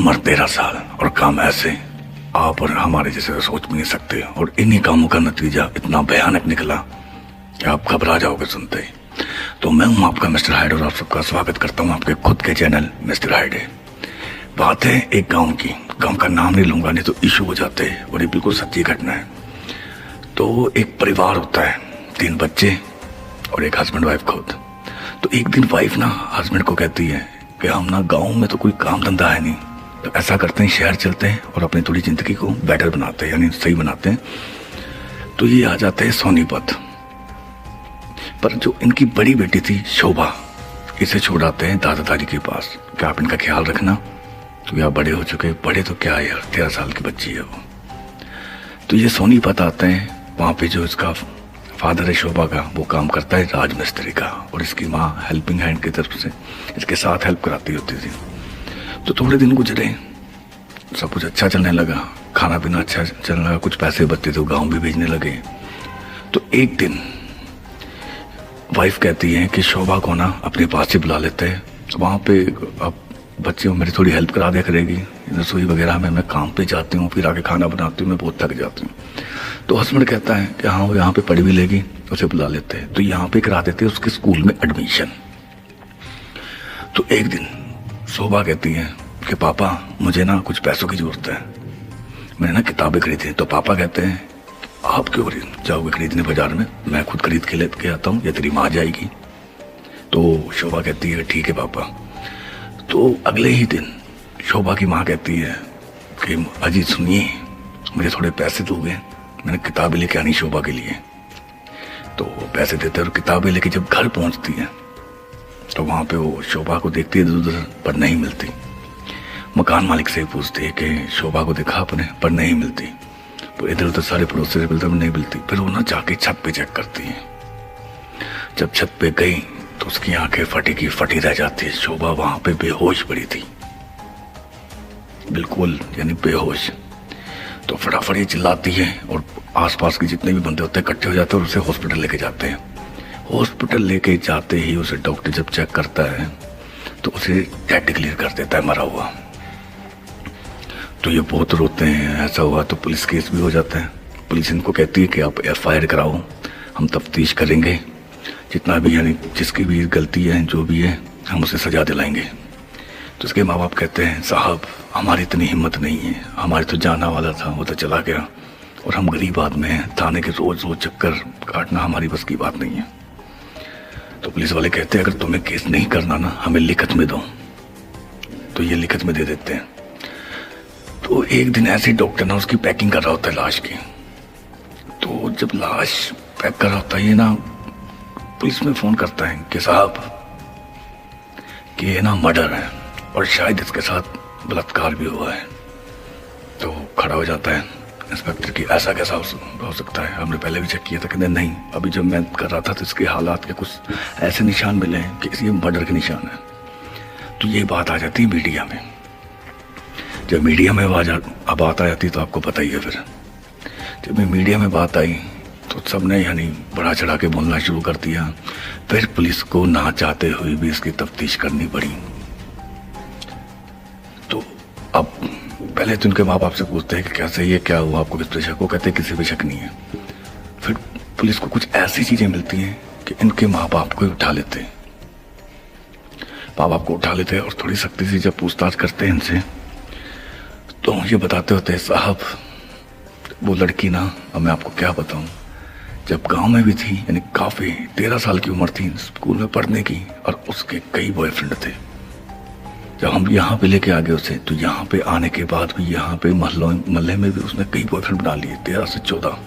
उम्र 13 साल और काम ऐसे आप और हमारे जैसे तो सोच भी नहीं सकते, और इन्हीं कामों का नतीजा इतना भयानक निकला कि आप घबरा जाओगे सुनते ही। तो मैं हूं आपका मिस्टर हाइड और आप सबका स्वागत करता हूं आपके खुद के चैनल मिस्टर हाइड। बात है एक गांव की, गांव का नाम नहीं लूंगा नहीं तो इशू हो जाते हैं, और ये बिल्कुल सच्ची घटना है। तो एक परिवार होता है, 3 बच्चे और एक हस्बैंड वाइफ खुद। तो एक दिन वाइफ ना हस्बैंड को कहती है कि हम ना गांव में तो कोई काम धंधा है नहीं, तो ऐसा करते हैं शहर चलते हैं और अपनी थोड़ी जिंदगी को बेटर बनाते हैं, यानी सही बनाते हैं। तो ये आ जाते हैं सोनीपत। पर जो इनकी बड़ी बेटी थी शोभा, इसे छोड़ आते हैं दादा दादी के पास कि आप इनका ख्याल रखना, क्योंकि आप बड़े हो चुके। बड़े तो क्या यार, 13 साल की बच्ची है वो। तो ये सोनीपत आते हैं। वहाँ पे जो इसका फादर है शोभा का, वो काम करता है राजमिस्त्री का, और इसकी माँ हेल्पिंग हैंड की तरफ से इसके साथ हेल्प कराती होती थी। तो थोड़े दिन गुजरे, सब कुछ अच्छा चलने लगा, खाना पीना अच्छा चलने लगा, कुछ पैसे बचते थे, गांव भी भेजने लगे। तो एक दिन वाइफ कहती है कि शोभा को ना अपने पास ही बुला लेते हैं, वहाँ पे अब बच्चे मेरी थोड़ी हेल्प करा दिया करेगी, रसोई वगैरह में मैं काम पे जाती हूँ, फिर आके खाना बनाती हूँ, मैं बहुत थक जाती हूँ। तो हस्बैंड कहता है कि हाँ वो यहाँ पे पढ़ भी लेगी, उसे बुला लेते हैं। तो यहाँ पे करा देते हैं उसके स्कूल में एडमिशन। तो एक दिन शोभा कहती है कि पापा मुझे ना कुछ पैसों की जरूरत है, मैंने ना किताबें खरीदी। तो पापा कहते हैं आप क्यों जाओगे खरीदने बाजार में, मैं खुद खरीद के लेके आता हूँ, या तेरी माँ जाएगी। तो शोभा कहती है ठीक है पापा। तो अगले ही दिन शोभा की माँ कहती है कि अजीत सुनिए, मुझे थोड़े पैसे दोगे, मैंने किताबें लेके आनी शोभा के लिए। तो पैसे देते और किताबें लेके जब घर पहुंचती है तो वहाँ पे वो शोभा को देखती है इधर, पर नहीं मिलती। मकान मालिक से पूछती है कि शोभा को देखा आपने, पर नहीं मिलती। तो इधर उधर सारे पड़ोस से मिलता, नहीं मिलती। फिर वो ना जाके छत पे चेक करती है। जब छत पे गई तो उसकी आंखें फटी की फटी रह जाती है। शोभा वहां पे बेहोश पड़ी थी, बिल्कुल यानी बेहोश। तो फटाफट ये चिल्लाती है और आसपास के जितने भी बंदे होते हैं इकट्ठे हो जाते हैं और उसे हॉस्पिटल लेके जाते हैं। हॉस्पिटल लेके जाते ही उसे डॉक्टर जब चेक करता है तो उसे डेड डिक्लेयर कर देता है, मरा हुआ। तो ये बहुत रोते हैं, ऐसा हुआ तो पुलिस केस भी हो जाता है। पुलिस इनको कहती है कि आप FIR कराओ, हम तफ्तीश करेंगे, जितना भी यानी जिसकी भी गलती है जो भी है हम उसे सजा दिलाएंगे। तो उसके माँ बाप कहते हैं साहब हमारी इतनी हिम्मत नहीं है, हमारे तो जाना वाला था वो तो चला गया, और हम गरीब आदमी हैं, थाने के रोज रोज चक्कर काटना हमारी बस की बात नहीं है। तो पुलिस वाले कहते हैं अगर तुम्हें केस नहीं करना ना, हमें लिखत में दो। तो ये लिखत में दे देते हैं। तो एक दिन ऐसे डॉक्टर ना उसकी पैकिंग कर रहा होता है लाश की। तो जब लाश पैक कर रहा होता है, ये ना पुलिस में फोन करता है कि साहब कि ये ना मर्डर है और शायद इसके साथ बलात्कार भी हुआ है। तो खड़ा हो जाता है इंस्पेक्टर की, ऐसा कैसा हो सकता है, हमने पहले भी चेक किया था। कहते नहीं, अभी जब मैं कर रहा था तो इसके हालात के कुछ ऐसे निशान मिले हैं कि ये मर्डर के निशान है। तो ये बात आ जाती है मीडिया में। जब मीडिया में बात आ जाती तो आपको पता ही है। फिर जब मीडिया में बात आई तो सबने यानी बढ़ा चढ़ा के बोलना शुरू कर दिया। फिर पुलिस को ना चाहते हुए भी इसकी तफ्तीश करनी पड़ी। तो अब पहले तो उनके माँ बाप से पूछते हैं कि कैसे ये क्या हुआ, आपको किस पे शक हो। कहते हैं किसी पे शक नहीं है। फिर पुलिस को कुछ ऐसी चीजें मिलती हैं कि इनके माँ बाप को उठा लेते हैं, माँ बाप को उठा लेते हैं और थोड़ी सख्ती से जब पूछताछ करते हैं इनसे तो ये बताते होते हैं साहब वो लड़की ना, अब मैं आपको क्या बताऊं, जब गांव में भी थी, यानी काफी 13 साल की उम्र थी, स्कूल में पढ़ने की, और उसके कई बॉयफ्रेंड थे। जब हम यहाँ पे लेके आ गए उसे, तो यहाँ पे आने के बाद भी यहाँ पे मोहल्ले में भी उसने कई बॉयफ्रेंड बना लिए। 13 से 14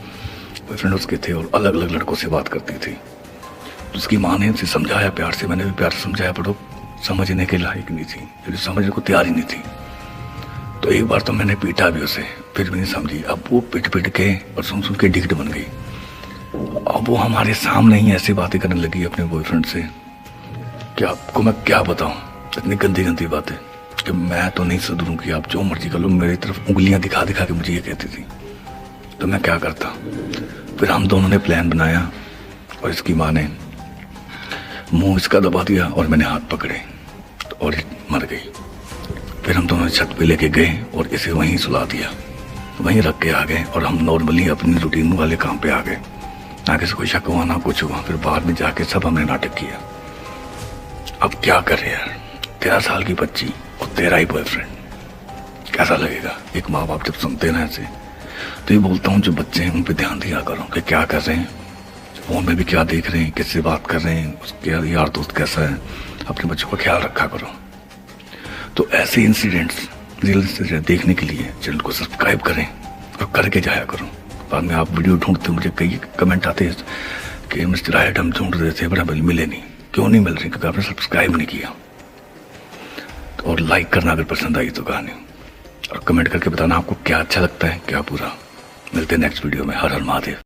बॉयफ्रेंड उसके थे और अलग अलग लड़कों से बात करती थी। तो उसकी माँ ने उसे समझाया प्यार से, मैंने भी प्यार से समझाया, पर वो समझने के लायक नहीं थी, समझने को तैयार ही नहीं थी। तो एक बार तो मैंने पीटा भी उसे, फिर भी नहीं समझी। अब वो पिट के और सुन के डिग्ड बन गई। अब वो हमारे सामने ही ऐसी बातें करने लगी अपने बॉयफ्रेंड से कि आपको मैं क्या बताऊं, इतनी गंदी गंदी बातें कि मैं तो नहीं सुधरूंगी, आप जो मर्जी कर लो। मेरी तरफ उंगलियां दिखा दिखा के मुझे ये कहती थी। तो मैं क्या करता। फिर हम दोनों ने प्लान बनाया और इसकी माँ ने मुंह इसका दबा दिया और मैंने हाथ पकड़े और मर गई। फिर हम दोनों छत पे लेके गए और इसे वहीं सुला दिया, वहीं रख के आ गए और हम नॉर्मली अपनी रूटीन वाले काम पे आ गए। ना किसी को शक हुआ ना कुछ हुआ। फिर बाद में जाके सब हमने नाटक किया। अब क्या करे यार, 13 साल की बच्ची और तेरा ही बॉयफ्रेंड, कैसा लगेगा? एक माँ बाप जब सुनते ना ऐसे, तो ये बोलता हूँ जो बच्चे हैं उन पे ध्यान दिया करो कि क्या कर रहे हैं, फोन में भी क्या देख रहे हैं, किससे बात कर रहे हैं, उसके यार दोस्त कैसा है, अपने बच्चों का ख्याल रखा करो। तो ऐसे इंसिडेंट्स रियल देखने के लिए चैनल को सब्सक्राइब करें और करके जाया करो। बाद में आप वीडियो ढूंढते हो, मुझे कई कमेंट आते हैं कि मिस्टर हाइड हम ढूंढ रहे थे बड़ा मिले नहीं। क्यों नहीं मिल रही? क्योंकि आपने सब्सक्राइब नहीं किया। और लाइक करना अगर पसंद आई तो कहानी, और कमेंट करके बताना आपको क्या अच्छा लगता है क्या बुरा। मिलते हैं नेक्स्ट वीडियो में। हर हर महादेव।